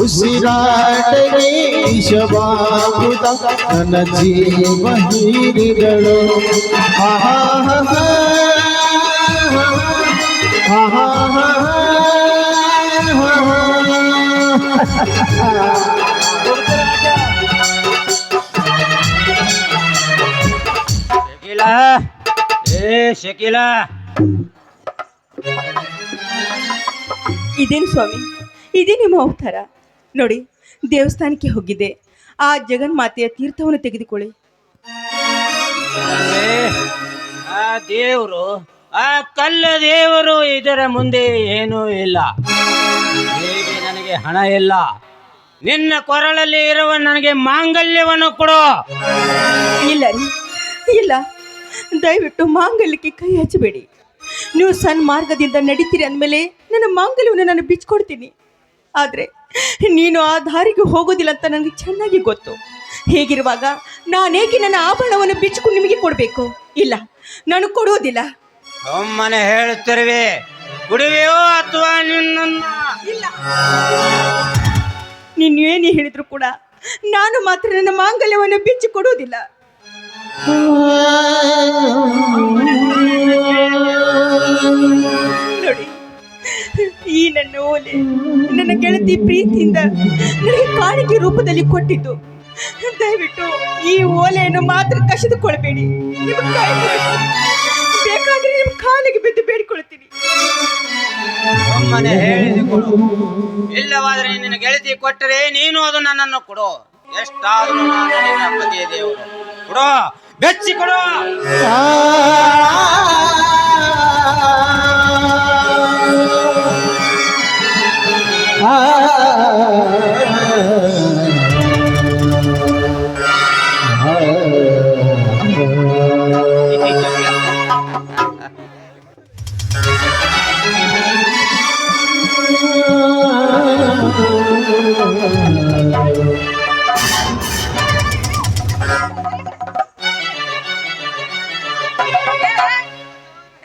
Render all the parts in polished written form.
ಉಸಿರಾಟನೆ ಶವಾಗುತ್ತ ನನ್ನ ಜೀವ ಹೀರಿದಳು ಶಕೀಲ ಇದೇನು ಸ್ವಾಮಿ, ಇದೇ ನಿಮ್ಮ ಅವತಾರ? ನೋಡಿ, ದೇವಸ್ಥಾನಕ್ಕೆ ಹೋಗಿದ್ದೆ, ಆ ಜಗನ್ಮಾತೆಯ ತೀರ್ಥವನ್ನು ತೆಗೆದುಕೊಳ್ಳಿ. ಆ ದೇವರು, ಆ ಕಲ್ಲ ದೇವರು ಇದರ ಮುಂದೆ ಏನೂ ಇಲ್ಲ. ಹೇಗೆ ನನಗೆ ಹಣ ಇಲ್ಲ, ನಿನ್ನ ಕೊರಳಲ್ಲಿ ಇರುವ ನನಗೆ ಮಾಂಗಲ್ಯವನ್ನು ಕೊಡು. ಇಲ್ಲ ರೀ, ಇಲ್ಲ, ದಯವಿಟ್ಟು ಮಾಂಗಲ್ಯಕ್ಕೆ ಕೈ ಹಚ್ಚಬೇಡಿ. ನೀವು ಸಣ್ಣ ಮಾರ್ಗದಿಂದ ನಡೀತೀರಿ ಅಂದಮೇಲೆ ನನ್ನ ಮಾಂಗಲ್ಯವನ್ನು ನಾನು ಬಿಚ್ಕೊಡ್ತೀನಿ. ಆದರೆ ನೀನು ಆ ದಾರಿಗೆ ಹೋಗೋದಿಲ್ಲ ಅಂತ ನನಗೆ ಚೆನ್ನಾಗಿ ಗೊತ್ತು. ಹೇಗಿರುವಾಗ ನಾನೇಕೆ ನನ್ನ ಆಭರಣವನ್ನು ಬಿಚ್ಚಿಕೊಂಡು ನಿಮಗೆ ಕೊಡಬೇಕು? ಇಲ್ಲ, ನಾನು ಕೊಡುವುದಿಲ್ಲ. ಒಮ್ಮನೆ ಹೇಳುತ್ತಿರುವೆ, ಕುಡಿವೆಯೋ ಅಥವಾ ನಿನ್ನನ್ನು? ಇಲ್ಲ, ನೀನು ಏನೇ ಹೇಳಿದ್ರು ಕೂಡ ನಾನು ಮಾತ್ರ ನನ್ನ ಮಾಂಗಲ್ಯವನ್ನು ಬಿಚ್ಚಿ ಕೊಡುವುದಿಲ್ಲ. ನೋಡಿ, ಈ ನನ್ನ ಓಲೆ ನನ್ನ ಗೆಳತಿ ಪ್ರೀತಿಯಿಂದ ನನಗೆ ಕಾಣಿಕೆ ರೂಪದಲ್ಲಿ ಕೊಟ್ಟಿದ್ದು. ದಯವಿಟ್ಟು ಈ ಓಲೆಯನ್ನು ಮಾತ್ರ ಕಸಿದುಕೊಳ್ಬೇಡಿ. ಬೇಕಾದ್ರೆ ನಿಮ್ಮ ಕಾಲಿಗೆ ಬಿದ್ದು ಬೇಡಿಕೊಳ್ತೀನಿ. ಒಮ್ಮನೆ ಹೇಳಿದುಕೊಡು, ಇಲ್ಲವಾದರೆ ನಿನ್ನ ಗೆಳತಿ ಕೊಟ್ಟರೆ ನೀನು ಅದು ನನ್ನನ್ನು ಕೊಡು. ಎಷ್ಟಾದರೂ ನಾನು ನಿನ್ನ ಪತಿಯ ದೇವರು. ಕೊಡು, ಬೆಚ್ಚಿ ಕೊಡು.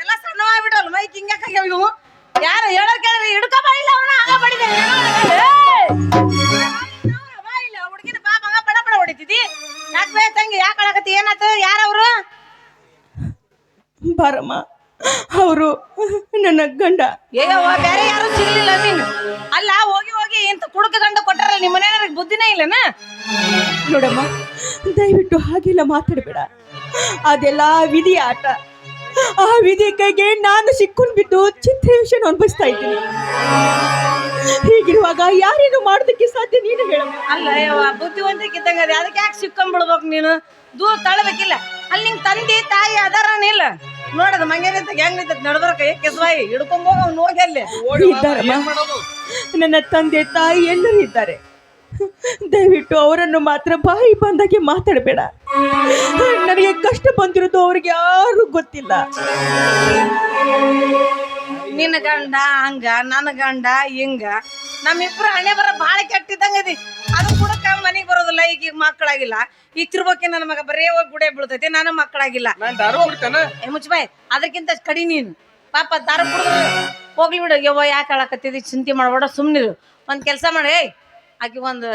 ಎಲ್ಲ ಸಣ್ಣವಾಗ್ಬಿಟ್ಟಲ್ಲ ಮೈ ಹಿಂಗಾಗ್ಯಾವ ಇವು. ಯಾರು ಹೇಳೋರ್ ಕೇಳಿ ಹಿಡ್ಕೊ ಬಾ, ಇಲ್ಲ ಅವನ ಹಂಗ ಬಡಿದೆ ಹುಡುಗಿನ ಪಾಪ ಹಂಗ ಪಡ ಪಡ ಹೊಡಿತಿದ್ದಿ. ಯಾಕೆ ಬೇ ತಂಗಿ, ಯಾಕೆ ಅಳಕತ್ತಿ? ಏನಾಯ್ತು? ಯಾರವ್ರು? ಬಾರಮ್ಮ, ಅವರು ನನ್ನ ಗಂಡ. ಏಯವ್ವ, ಬೇರೆ ಯಾರು ಸಿಗ್ಲಿಲ್ಲ ನೀನು? ಅಲ್ಲ, ಹೋಗಿ ಹೋಗಿ ಇಂತ ಕುಡುಕ ಗಂಡ ಕೊಟ್ಟಾರಲ್ಲ ನಿಮ್ಮ ಮನೆಯವ್ರಿಗೆ ಬುದ್ಧಿನೇ ಇಲ್ಲನ? ನೋಡಮ್ಮ, ದಯವಿಟ್ಟು ಹಾಗೆಲ್ಲ ಮಾತಾಡಬೇಡ. ಅದೆಲ್ಲ ವಿಧಿಯ ಆಟ. ಆ ವಿಧಿ ಕೈಗೆ ನಾನು ಸಿಕ್ಕೊಂಡು ಬಿದ್ದು ಚಿಂತೆಯನ್ನು ಅನುಭವಿಸ್ತಾ ಇದ್ದೀನಿ. ಹೀಗಿರುವಾಗ ಯಾರೇನು ಮಾಡೋದಕ್ಕೆ ಸಾಧ್ಯ? ನೀನು ಹೇಳ. ಅಲ್ಲ ಯವ್ವ, ಬುದ್ಧಿವಂತಿಕಿದ್ದಂಗ ಅದೇ, ಅದಕ್ಕೆ ಯಾಕೆ ಸಿಕ್ಕೊಂಡ್ಬಿಡ್ಬೇಕು ನೀನು? ದೂರ ತಳ್ಳಬೇಕಿಲ್ಲ. ಅಲ್ಲಿ ನಿಂಗೆ ತಂದೆ ತಾಯಿ ಅದಾರನಿಲ್ಲ ನೋಡದ ಮಂಗೇನಂತ ಹೆಂಗ್ ನಿಂತ ನಡ್ಬರ್ಕ ಕೆಸವಾಯಿ ಹಿಡ್ಕೊಂಬೋಗ ಅವ್ನು ಹೋಗಿ ಅಲ್ಲಿ ಇದ್ದಾರಮ್ಮ. ನನ್ನ ತಂದೆ ತಾಯಿ ಎಲ್ಲರೂ ಇದ್ದಾರೆ. ದಯವಿಟ್ಟು ಅವರನ್ನು ಮಾತ್ರ ಬಾಯಿ ಬಂದಾಗೆ ಮಾತಾಡಬೇಡ. ನನಗೆ ಕಷ್ಟ ಬಂದಿರೋದು ಅವ್ರಿಗೆ ಯಾರು ಗೊತ್ತಿಲ್ಲ. ನಿನ್ನ ಗಂಡ ಹಂಗ, ನನ್ನ ಗಂಡ ಹಿಂಗ, ನಮ್ಮಿಬ್ರು ಹಣೆ ಬರ ಬಾಳ ಕೆಟ್ಟಿದ್ದಂಗದಿ. ಅದು ಕೂಡ ಮನೆಗೆ ಬರೋದಿಲ್ಲ. ಈಗ ಮಕ್ಕಳಾಗಿಲ್ಲ. ಈ ತಿರ್ಬೋಕೆ ನನ್ನ ಮಗ ಬರೇ ಹೋಗಿ ಗುಡೆ ಬೀಳ್ತೈತಿ, ನಾನು ಮಕ್ಕಳಾಗಿಲ್ಲ. ಮುಚ್ಚಬಾಯ್, ಅದಕ್ಕಿಂತ ಕಡಿ ನೀನು ಪಾಪ ದಾರ ಕುಡಿದ್ರು ಹೋಗ್ಲಿ ಬಿಡು. ಯವ್ವ, ಯಾಕೆ ಅಳಕತ್ತಿದಿ? ಚಿಂತೆ ಮಾಡ್ಬೇಡ, ಸುಮ್ಮನಿರು. ಒಂದು ಕೆಲಸ ಮಾಡಿ, ಆಕಿ ಒಂದು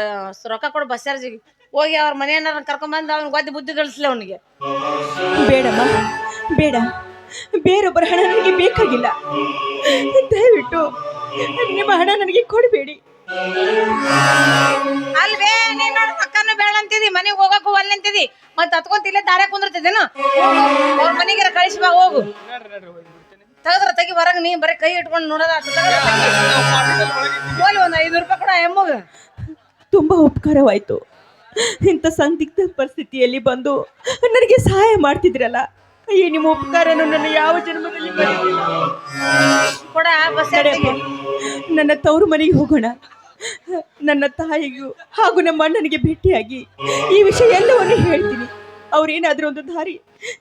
ರೊಕ್ಕ ಕೊಡು, ಬಸ್ ಚಾರ್ಜಿಗೆ ಹೋಗಿ ಅವ್ರ ಮನೆಯನ್ನ ಕರ್ಕೊಂಡ್ಬಂದು ಅವ್ನ ಗೊತ್ತಿ ಬುದ್ಧಿ ಕಳಿಸ್ಲಿ ಅವನಿಗೆ. ಬೇಡಮ್ಮ, ಬೇಡ. ಬೇರೊಬ್ಬರ ಹಣ ನನಗೆ ಬೇಕಾಗಿಲ್ಲ. ದಯವಿಟ್ಟು ನಿಮ್ಮ ಹಣ ನನಗೆ ಕೊಡಬೇಡಿ. ಅಲ್ವೇ, ನೀನ್ ನೋಡ್ ಅಕ್ಕನು ಬೇಡ ಅಂತಿದಿ, ಮನೆಗೆ ಹೋಗಕ್ಕೂ ಒಲ್ಲೆ ಅಂತಿದಿ, ಮತ್ತೆ ಹತ್ಕೊಂತ ಇಲ್ಲೇ ದಾರ್ಯಾಗ ಕುಂದಿರ್ತಿದ್ದೇನು? ಅವ್ರ ಮನೆಗೆ ಕಳಿಸಿ ಬಾ, ಹೋಗು. ತೆಗದ್ರ ತೆಗಿ ಹೊರಗೆ, ನೀ ಬರೀ ಕೈ ಇಟ್ಕೊಂಡು ನೋಡೋದ. ಹೋಲಿ, ಒಂದು 5 ರೂಪಾಯಿ ಕೊಡ ಎಮ್ಮಗ. ತುಂಬಾ ಉಪಕಾರವಾಯ್ತು. ಇಂಥ ಸಂದಿಗ್ಧ ಪರಿಸ್ಥಿತಿಯಲ್ಲಿ ಬಂದು ನನಗೆ ಸಹಾಯ ಮಾಡ್ತಿದ್ರಲ್ಲ, ಈ ನಿಮ್ಮ ಉಪಕಾರನು ನನ್ನ ಯಾವ ಜನ್ಮದಲ್ಲಿ ಕೊಡ. ಬಸ್ ನನ್ನ ತವರು ಮನೆಗೆ ಹೋಗೋಣ. ನನ್ನ ತಾಯಿಗೂ ಹಾಗೂ ನಮ್ಮ ಅಣ್ಣನಿಗೆ ಭೇಟಿಯಾಗಿ ಈ ವಿಷಯ ಎಲ್ಲವನ್ನು ಹೇಳ್ತೀನಿ. ಅವ್ರೇನಾದ್ರೂ ಒಂದು ದಾರಿ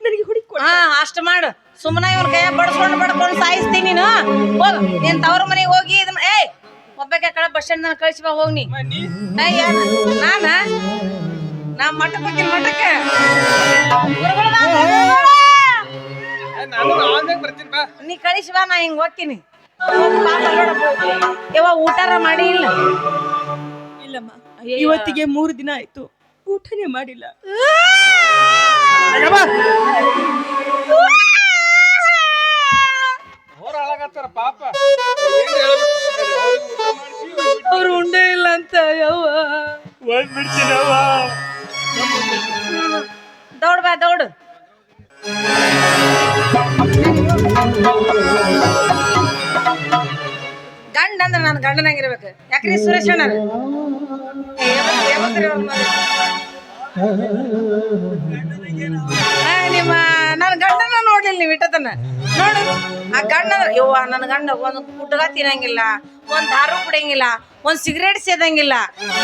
ನನಗೆ ಹುಡುಕಿ. ಅಷ್ಟು ಮಾಡು. ಸುಮ್ಮನೆ ಇವ್ರ ಕೈಯ ಬಡ್ಸ್ಕೊಂಡು ಸಾಯಿಸ್ತೀನಿ ನೀನು. ಹೋಗ್, ನೀನ್ ತವ್ರ ಮನೆಗೆ ಹೋಗಿ ಒಬ್ಬಕ್ಕೆ ಕಳ ಬಸ್ ಸ್ಟ್ಯಾಂಡ್ ನಾನು ಕಳಿಸಿ ಬಾ, ಹೋಗಿ. ನಾ ಮಠಕ್ಕೆ ಹೋಗ್ತೀನಿ, ಮಠಕ್ಕೆ. ನೀ ಕಳಿಸಿ ಬಾ, ನಾ ಹಿಂಗ್ ಹೋಗ್ತೀನಿ. ಯವ್ವ, ಊಟಾರ ಮಾಡಿ ಇಲ್ಲ? ಇಲ್ಲಮ್ಮ, ಇವತ್ತಿಗೆ 3 ದಿನ ಆಯ್ತು, ಊಟನೇ ಮಾಡಿಲ್ಲ. ಅವ್ರು ಉಂಡೆ ಇಲ್ಲ ಅಂತ ಯವ್ವ. ದೌಡ್ ಬಾ ದೌಡ್. ಗಂಡ ಅಂದ್ರೆ ನಾನು ಗಂಡನಾಗಿರ್ಬೇಕು. ಯಾಕ್ರಿ ಸುರೇಶ್ ಅಣ್ಣ ನಿಮ್ಮ ನನ್ನ ಗಂಡನ ನೋಡ್ಲಿಲ್ಲ ನೀವು ಇಟ್ಟತನ ನೋಡು. ಆ ಗಂಡ ಯವ್ವ ನನ್ನ ಗಂಡ ಒಂದು ಕುಟ್ಗ ತಿನ್ನಂಗಿಲ್ಲ, ಒಂದ್ ದಾರು ಕುಡಿಯಂಗಿಲ್ಲ, ಒಂದ್ ಸಿಗರೇಟ್ ಸೇದಂಗಿಲ್ಲ,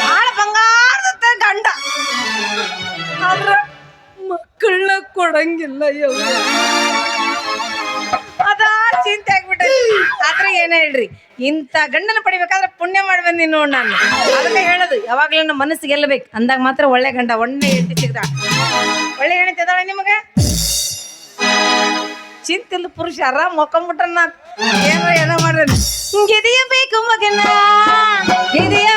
ಭಾಳ ಬಂಗಾರದ ಗಂಡ. ಆದ್ರ ಮಕ್ಕಳನ್ನ ಕೊಡಂಗಿಲ್ಲ ಯವ್ವ. ಅದ ಚಿಂತೆ ಆಗ್ಬಿಟ್ಟೈತಿ. ಆದ್ರೆ ಏನ ಹೇಳ್ರಿ, ಇಂಥ ಗಂಡನ ಪಡಿಬೇಕಾದ್ರೆ ಪುಣ್ಯ ಮಾಡಿ ಬಂದೀನಿ ನೋಡ್ ನಾನು. ಅದಕ್ಕೆ ಹೇಳೋದು, ಯಾವಾಗ್ಲೂ ನಮ್ಮ ಮನಸ್ಸಿಗೆ ಗೆಲ್ಲಬೇಕು ಅಂದಾಗ ಮಾತ್ರ ಒಳ್ಳೆ ಗಂಡ, ಒಳ್ಳೆ ಹೆಂಡತಿ ಸಿಗ್ದ. ಒಳ್ಳೆ ಹೆಂಡತಿ ಅದಾಳೆ ನಿಮಗೆ? ಚಿಂತಿಲ್ಲ ಪುರುಷ ಆರಾಮ್ ಮೊಕ್ಕೊಂಬಿಟ್ರನ್ನ ಏನೋ ಮಾಡ್ರಿ. ಗೆದಿಯ ಬೇಕು ಮಗನ ಗೆದಿಯ